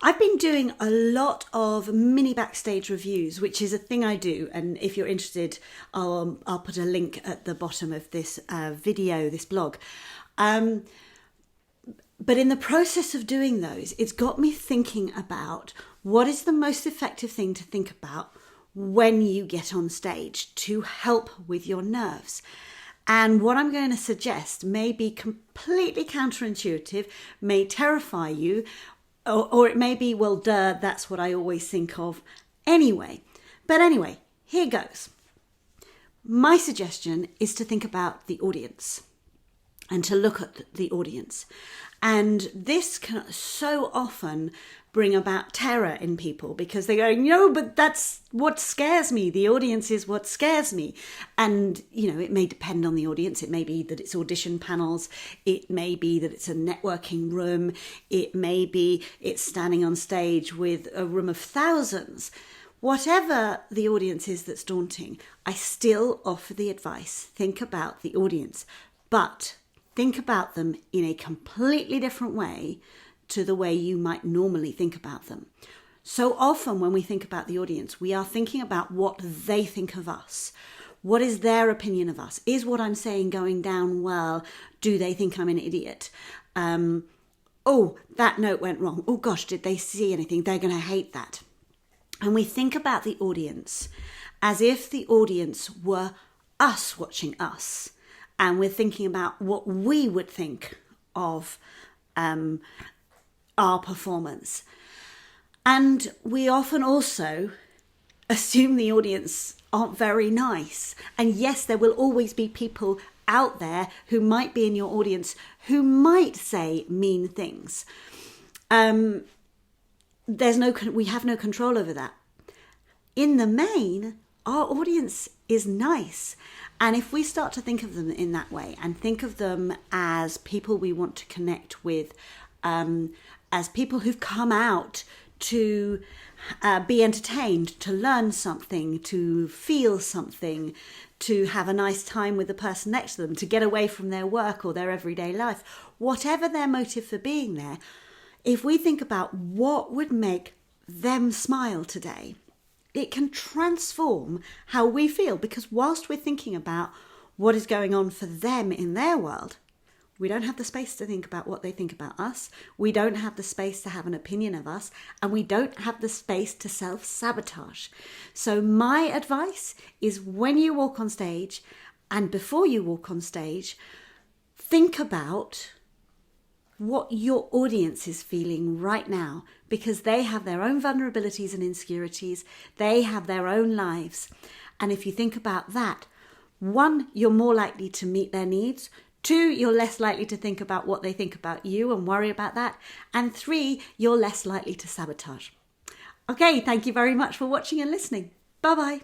I've been doing a lot of mini backstage reviews, which is a thing I do. And if you're interested, I'll put a link at the bottom of this video, this blog. But in the process of doing those, it's got me thinking about what is the most effective thing to think about when you get on stage to help with your nerves. And what I'm going to suggest may be completely counterintuitive, may terrify you, or it may be, well, duh, that's what I always think of anyway. But anyway, here goes. My suggestion is to think about the audience and to look at the audience. And this can so often bring about terror in people because they're going, no, but that's what scares me. The audience is what scares me. And, it may depend on the audience. It may be that it's audition panels. It may be that it's a networking room. It may be it's standing on stage with a room of thousands. Whatever the audience is that's daunting, I still offer the advice. Think about the audience, but think about them in a completely different way to the way you might normally think about them. So often when we think about the audience, we are thinking about what they think of us. What is their opinion of us? Is what I'm saying going down well? Do they think I'm an idiot? Oh, that note went wrong. Oh gosh, did they see anything? They're going to hate that. And we think about the audience as if the audience were us watching us. And we're thinking about what we would think of our performance. And we often also assume the audience aren't very nice. And yes, there will always be people out there who might be in your audience who might say mean things. We have no control over that. In the main, our audience is nice. And if we start to think of them in that way and think of them as people we want to connect with, as people who've come out to be entertained, to learn something, to feel something, to have a nice time with the person next to them, to get away from their work or their everyday life, whatever their motive for being there, if we think about what would make them smile today, it can transform how we feel, because whilst we're thinking about what is going on for them in their world, we don't have the space to think about what they think about us. We don't have the space to have an opinion of us, and we don't have the space to self-sabotage. So my advice is, when you walk on stage and before you walk on stage, think about what your audience is feeling right now, because they have their own vulnerabilities and insecurities. They have their own lives. And if you think about that, 1, you're more likely to meet their needs. 2, you're less likely to think about what they think about you and worry about that. And 3, you're less likely to sabotage. Okay, thank you very much for watching and listening. Bye-bye.